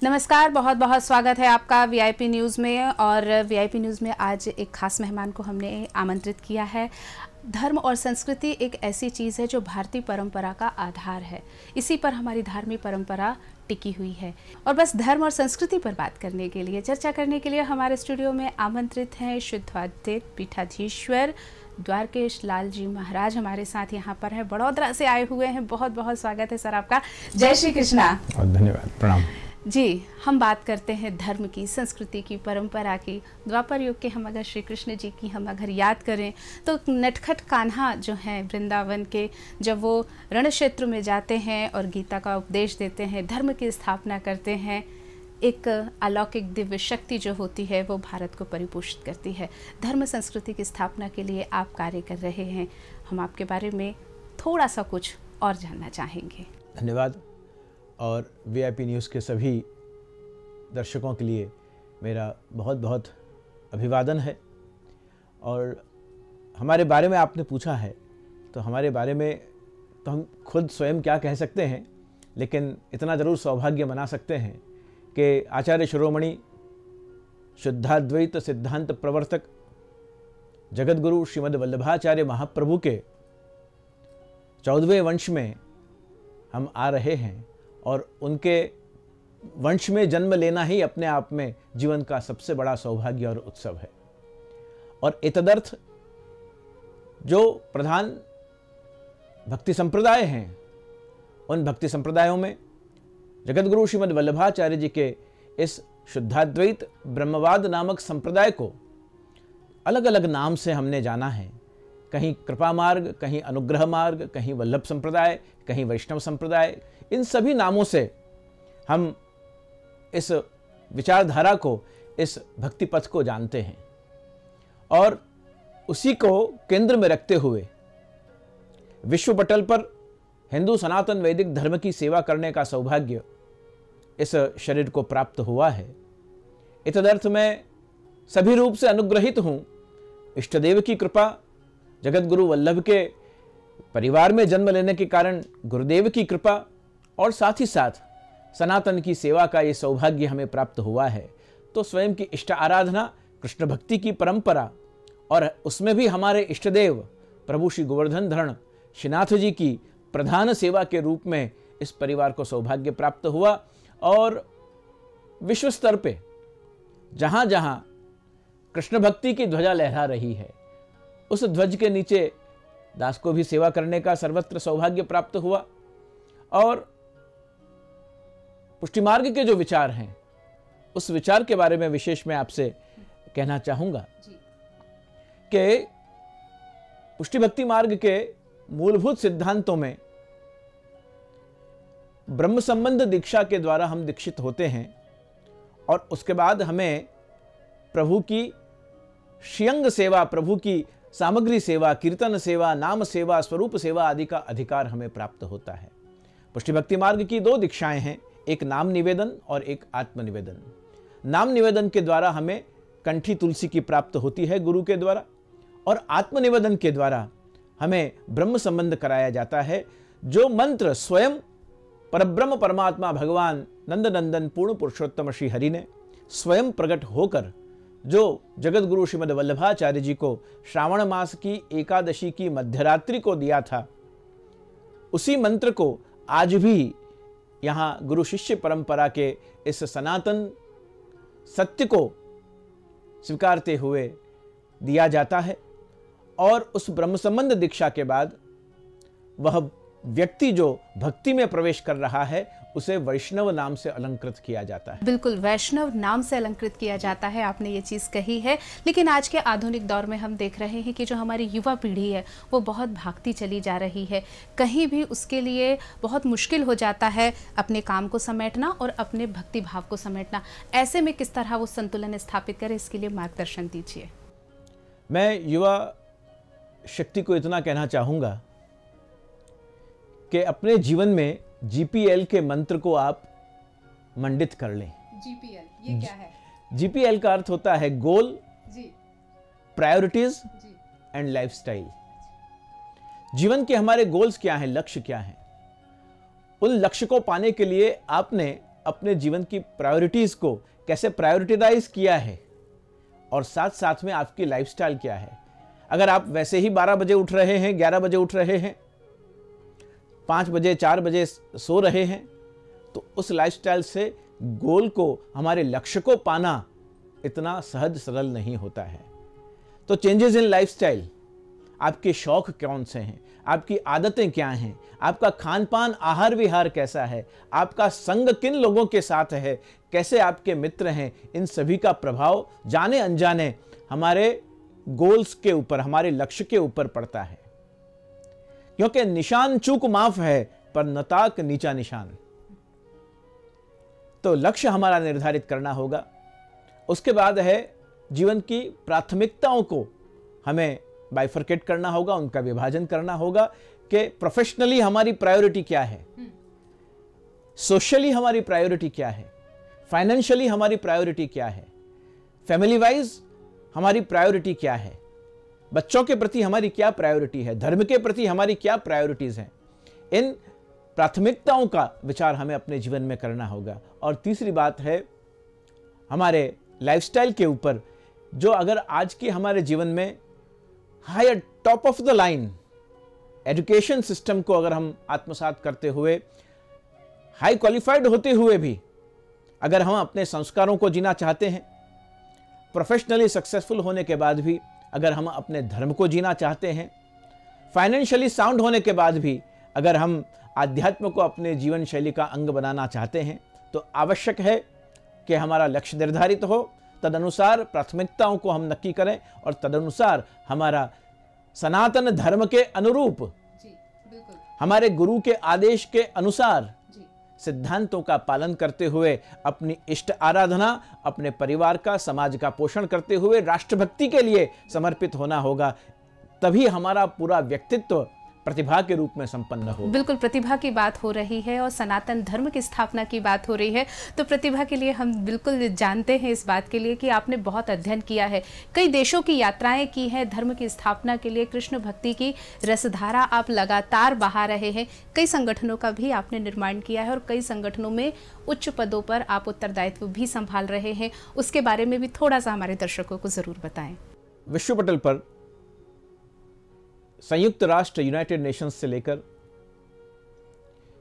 नमस्कार, बहुत बहुत स्वागत है आपका वीआईपी न्यूज़ में। और वीआईपी न्यूज़ में आज एक खास मेहमान को हमने आमंत्रित किया है। धर्म और संस्कृति एक ऐसी चीज़ है जो भारतीय परंपरा का आधार है। इसी पर हमारी धार्मिक परंपरा टिकी हुई है। और बस धर्म और संस्कृति पर बात करने के लिए, चर्चा करने के लिए हमारे स्टूडियो में आमंत्रित हैं शुद्धाद्वैत पीठाधीश्वर द्वारकेश लाल जी महाराज हमारे साथ यहाँ पर हैं। बड़ौदरा से आए हुए हैं। बहुत बहुत स्वागत है सर आपका। जय श्री कृष्णा। धन्यवाद, प्रणाम जी। हम बात करते हैं धर्म की, संस्कृति की, परंपरा की। द्वापर युग के हम अगर श्री कृष्ण जी की हम अगर याद करें तो नटखट कान्हा जो हैं वृंदावन के, जब वो रण क्षेत्र में जाते हैं और गीता का उपदेश देते हैं, धर्म की स्थापना करते हैं, एक अलौकिक दिव्य शक्ति जो होती है वो भारत को परिपोषित करती है। धर्म संस्कृति की स्थापना के लिए आप कार्य कर रहे हैं। हम आपके बारे में थोड़ा सा कुछ और जानना चाहेंगे। धन्यवाद। और वीआईपी न्यूज़ के सभी दर्शकों के लिए मेरा बहुत बहुत अभिवादन है। और हमारे बारे में आपने पूछा है तो हमारे बारे में तो हम खुद स्वयं क्या कह सकते हैं, लेकिन इतना ज़रूर सौभाग्य मना सकते हैं कि आचार्य शिरोमणि शुद्धाद्वैत सिद्धांत प्रवर्तक जगतगुरु श्रीमद् वल्लभाचार्य महाप्रभु के 14वें वंश में हम आ रहे हैं। और उनके वंश में जन्म लेना ही अपने आप में जीवन का सबसे बड़ा सौभाग्य और उत्सव है। और एतदर्थ जो प्रधान भक्ति संप्रदाय हैं, उन भक्ति संप्रदायों में जगतगुरु श्रीमद् वल्लभाचार्य जी के इस शुद्धाद्वैत ब्रह्मवाद नामक संप्रदाय को अलग अलग नाम से हमने जाना है। कहीं कृपा मार्ग, कहीं अनुग्रह मार्ग, कहीं वल्लभ संप्रदाय, कहीं वैष्णव संप्रदाय। इन सभी नामों से हम इस विचारधारा को, इस भक्ति पथ को जानते हैं। और उसी को केंद्र में रखते हुए विश्व पटल पर हिंदू सनातन वैदिक धर्म की सेवा करने का सौभाग्य इस शरीर को प्राप्त हुआ है। इतदर्थ मैं सभी रूप से अनुग्रहित हूँ। इष्टदेव की कृपा, जगत गुरु वल्लभ के परिवार में जन्म लेने के कारण गुरुदेव की कृपा, और साथ ही साथ सनातन की सेवा का ये सौभाग्य हमें प्राप्त हुआ है। तो स्वयं की इष्ट आराधना, कृष्ण भक्ति की परंपरा, और उसमें भी हमारे इष्टदेव प्रभु श्री गोवर्धन धरण श्रीनाथ जी की प्रधान सेवा के रूप में इस परिवार को सौभाग्य प्राप्त हुआ। और विश्व स्तर पे जहाँ जहाँ कृष्ण भक्ति की ध्वजा लहरा रही है, उस ध्वज के नीचे दास को भी सेवा करने का सर्वत्र सौभाग्य प्राप्त हुआ। और पुष्टि मार्ग के जो विचार हैं, उस विचार के बारे में विशेष मैं आपसे कहना चाहूंगा कि पुष्टि भक्ति मार्ग के मूलभूत सिद्धांतों में ब्रह्म संबंध दीक्षा के द्वारा हम दीक्षित होते हैं। और उसके बाद हमें प्रभु की श्रीअंग सेवा, प्रभु की सामग्री सेवा, कीर्तन सेवा, नाम सेवा, स्वरूप सेवा आदि का अधिकार हमें प्राप्त होता है। पुष्टि भक्ति मार्ग की दो दीक्षाएं हैं, एक नाम निवेदन और एक आत्म निवेदन। नाम निवेदन के द्वारा हमें कंठी तुलसी की प्राप्त होती है गुरु के द्वारा, और आत्म निवेदन के द्वारा हमें ब्रह्म संबंध कराया जाता है। जो मंत्र स्वयं परब्रह्म परमात्मा भगवान नंद नंदन पूर्ण पुरुषोत्तम श्री हरि ने स्वयं प्रकट होकर जो जगत गुरु श्रीमद् वल्लभाचार्य जी को श्रावण मास की एकादशी की मध्यरात्रि को दिया था, उसी मंत्र को आज भी यहाँ गुरु शिष्य परंपरा के इस सनातन सत्य को स्वीकारते हुए दिया जाता है। और उस ब्रह्म संबंध दीक्षा के बाद वह व्यक्ति जो भक्ति में प्रवेश कर रहा है, उसे वैष्णव नाम से अलंकृत किया जाता है। बिल्कुल, वैष्णव नाम से अलंकृत किया जाता है। आपने ये चीज़ कही है। लेकिन आज के आधुनिक दौर में हम देख रहे हैं कि जो हमारी युवा पीढ़ी है वो बहुत भागती चली जा रही है। कहीं भी उसके लिए बहुत मुश्किल हो जाता है अपने काम को समेटना और अपने भक्ति भाव को समेटना। ऐसे में किस तरह वो संतुलन स्थापित करे, इसके लिए मार्गदर्शन दीजिए। मैं युवा शक्ति को इतना कहना चाहूँगा कि अपने जीवन में जीपीएल के मंत्र को आप मंडित कर लें। जीपीएल ये क्या है? जीपीएल का अर्थ होता है गोल, प्रायोरिटीज एंड लाइफस्टाइल। जीवन के हमारे गोल्स क्या हैं, लक्ष्य क्या हैं? उन लक्ष्य को पाने के लिए आपने अपने जीवन की प्रायोरिटीज़ को कैसे प्रायोरिटाइज किया है और साथ साथ में आपकी लाइफस्टाइल क्या है। अगर आप वैसे ही 12 बजे उठ रहे हैं, 11 बजे उठ रहे हैं, 5 बजे 4 बजे सो रहे हैं, तो उस लाइफस्टाइल से गोल को, हमारे लक्ष्य को पाना इतना सहज सरल नहीं होता है। तो चेंजेस इन लाइफस्टाइल, आपके शौक कौन से हैं, आपकी आदतें क्या हैं, आपका खान पान आहार विहार कैसा है, आपका संग किन लोगों के साथ है, कैसे आपके मित्र हैं, इन सभी का प्रभाव जाने अनजाने हमारे गोल्स के ऊपर, हमारे लक्ष्य के ऊपर पड़ता है। क्योंकि निशान चूक माफ है पर नताक नीचा निशान। तो लक्ष्य हमारा निर्धारित करना होगा। उसके बाद है जीवन की प्राथमिकताओं को हमें बाइफरकेट करना होगा, उनका विभाजन करना होगा कि प्रोफेशनली हमारी प्रायोरिटी क्या है, सोशली हमारी प्रायोरिटी क्या है, फाइनेंशियली हमारी प्रायोरिटी क्या है, फैमिली वाइज हमारी प्रायोरिटी क्या है, बच्चों के प्रति हमारी क्या प्रायोरिटी है, धर्म के प्रति हमारी क्या प्रायोरिटीज हैं। इन प्राथमिकताओं का विचार हमें अपने जीवन में करना होगा। और तीसरी बात है हमारे लाइफस्टाइल के ऊपर, जो अगर आज के हमारे जीवन में higher top of the line education system को अगर हम आत्मसात करते हुए, हाई क्वालिफाइड होते हुए भी अगर हम अपने संस्कारों को जीना चाहते हैं, प्रोफेशनली सक्सेसफुल होने के बाद भी अगर हम अपने धर्म को जीना चाहते हैं, फाइनेंशियली साउंड होने के बाद भी अगर हम आध्यात्म को अपने जीवन शैली का अंग बनाना चाहते हैं, तो आवश्यक है कि हमारा लक्ष्य निर्धारित हो, तदनुसार प्राथमिकताओं को हम नक्की करें और तदनुसार हमारा सनातन धर्म के अनुरूप, हमारे गुरु के आदेश के अनुसार सिद्धांतों का पालन करते हुए अपनी इष्ट आराधना, अपने परिवार का, समाज का पोषण करते हुए राष्ट्रभक्ति के लिए समर्पित होना होगा। तभी हमारा पूरा व्यक्तित्व प्रतिभा के रूप में संपन्न हो। बिल्कुल, प्रतिभा की बात हो रही है और सनातन धर्म की स्थापना की बात हो रही है, तो प्रतिभा के लिए हम बिल्कुल जानते हैं इस बात के लिए कि आपने बहुत अध्ययन किया है, कई देशों की यात्राएं की हैं, धर्म की स्थापना के लिए कृष्ण भक्ति की रसधारा आप लगातार बहा रहे हैं, कई संगठनों का भी आपने निर्माण किया है और कई संगठनों में उच्च पदों पर आप उत्तरदायित्व भी संभाल रहे हैं। उसके बारे में भी थोड़ा सा हमारे दर्शकों को जरूर बताएं। विश्व पटल पर संयुक्त राष्ट्र यूनाइटेड नेशंस से लेकर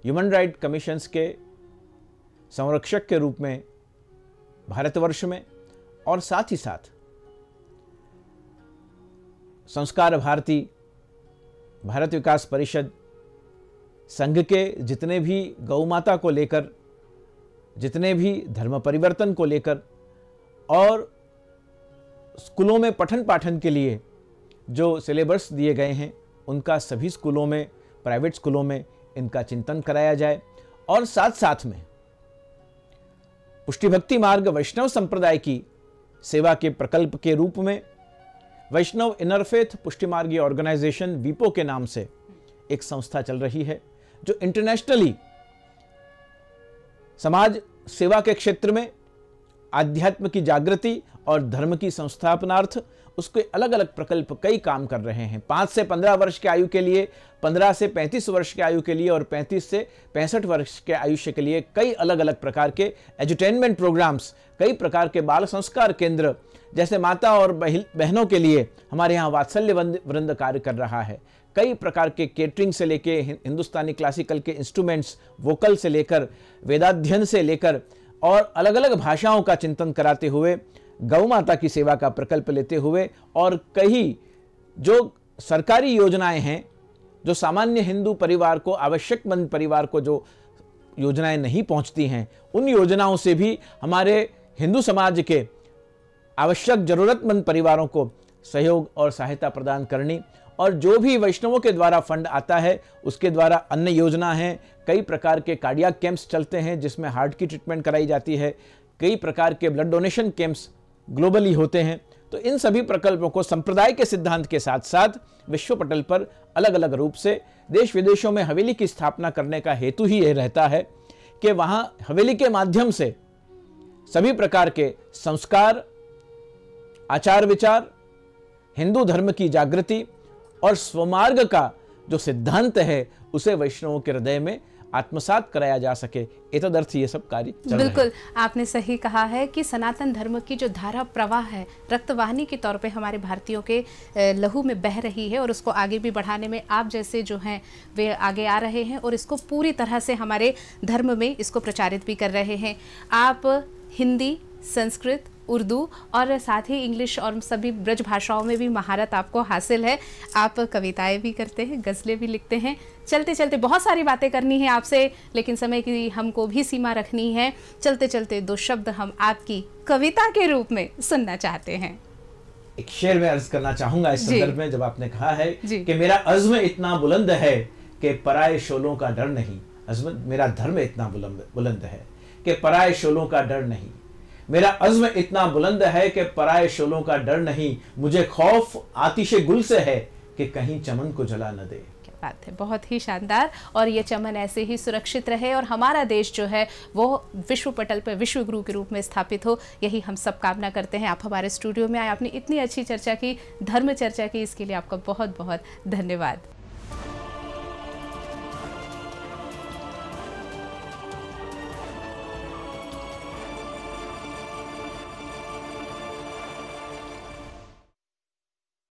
ह्यूमन राइट कमीशंस के संरक्षक के रूप में भारतवर्ष में, और साथ ही साथ संस्कार भारती, भारत विकास परिषद, संघ के जितने भी गौ माता को लेकर, जितने भी धर्म परिवर्तन को लेकर, और स्कूलों में पठन पाठन के लिए जो सिलेबस दिए गए हैं, उनका सभी स्कूलों में, प्राइवेट स्कूलों में इनका चिंतन कराया जाए। और साथ साथ में पुष्टि भक्ति मार्ग वैष्णव संप्रदाय की सेवा के प्रकल्प के रूप में वैष्णव इनर फेथ पुष्टि मार्गीय ऑर्गेनाइजेशन वीपो के नाम से एक संस्था चल रही है, जो इंटरनेशनली समाज सेवा के क्षेत्र में आध्यात्म की जागृति और धर्म की संस्थापनार्थ उसके अलग अलग प्रकल्प कई काम कर रहे हैं। 5 से 15 वर्ष के आयु के लिए, 15 से 35 वर्ष के आयु के लिए और 35 से 65 वर्ष के आयुष्य के लिए कई अलग अलग प्रकार के एजुटेनमेंट प्रोग्राम्स, कई प्रकार के बाल संस्कार केंद्र, जैसे माता और बहनों के लिए हमारे यहाँ वात्सल्य वृंद कार्य कर रहा है। कई प्रकार के केटरिंग से लेकर हिंदुस्तानी क्लासिकल के इंस्ट्रूमेंट्स, वोकल से लेकर वेदाध्ययन से लेकर और अलग अलग भाषाओं का चिंतन कराते हुए, गौ माता की सेवा का प्रकल्प लेते हुए, और कई जो सरकारी योजनाएं हैं, जो सामान्य हिंदू परिवार को, आवश्यकमंद परिवार को जो योजनाएं नहीं पहुंचती हैं, उन योजनाओं से भी हमारे हिंदू समाज के आवश्यक जरूरतमंद परिवारों को सहयोग और सहायता प्रदान करनी। और जो भी वैष्णवों के द्वारा फंड आता है, उसके द्वारा अन्य योजना है, कई प्रकार के कार्डियक कैंप्स चलते हैं जिसमें हार्ट की ट्रीटमेंट कराई जाती है, कई प्रकार के ब्लड डोनेशन कैंप्स ग्लोबली होते हैं। तो इन सभी प्रकल्पों को संप्रदाय के सिद्धांत के साथ साथ विश्व पटल पर अलग अलग रूप से देश विदेशों में हवेली की स्थापना करने का हेतु ही यह रहता है कि वहां हवेली के माध्यम से सभी प्रकार के संस्कार, आचार विचार, हिंदू धर्म की जागृति और स्वमार्ग का जो सिद्धांत है, उसे वैष्णवों के हृदय में आत्मसात कराया जा सके, एतदर्थ ये सब कार्य चल रहे हैं। बिल्कुल, आपने सही कहा है कि सनातन धर्म की जो धारा प्रवाह है, रक्तवाहिनी के तौर पे हमारे भारतीयों के लहू में बह रही है और उसको आगे भी बढ़ाने में आप जैसे जो हैं वे आगे आ रहे हैं और इसको पूरी तरह से हमारे धर्म में इसको प्रचारित भी कर रहे हैं। आप हिंदी, संस्कृत, उर्दू और साथ ही इंग्लिश और सभी ब्रज भाषाओं में भी महारत आपको हासिल है। आप कविताएं भी करते हैं, गज़लें भी लिखते हैं। चलते चलते बहुत सारी बातें करनी है आपसे, लेकिन समय की हमको भी सीमा रखनी है। चलते चलते दो शब्द हम आपकी कविता के रूप में सुनना चाहते हैं। एक शेर में अर्ज करना चाहूंगा इस संदर्भ में, जब आपने कहा है कि मेरा अज़्म इतना बुलंद है कि पराए शोलों का डर नहीं। अज़्म, मेरा धर्म इतना बुलंद है कि पराए शोलों का डर नहीं। मेरा अज़्म इतना बुलंद है कि पराए शोलों का डर नहीं। मुझे खौफ आतिशे गुल से है कि कहीं चमन को जला न दे। क्या बात है, बहुत ही शानदार। और ये चमन ऐसे ही सुरक्षित रहे और हमारा देश जो है वो विश्व पटल पर विश्व गुरु के रूप में स्थापित हो, यही हम सब कामना करते हैं। आप हमारे स्टूडियो में आए, आपने इतनी अच्छी चर्चा की, धर्म चर्चा की, इसके लिए आपका बहुत बहुत धन्यवाद।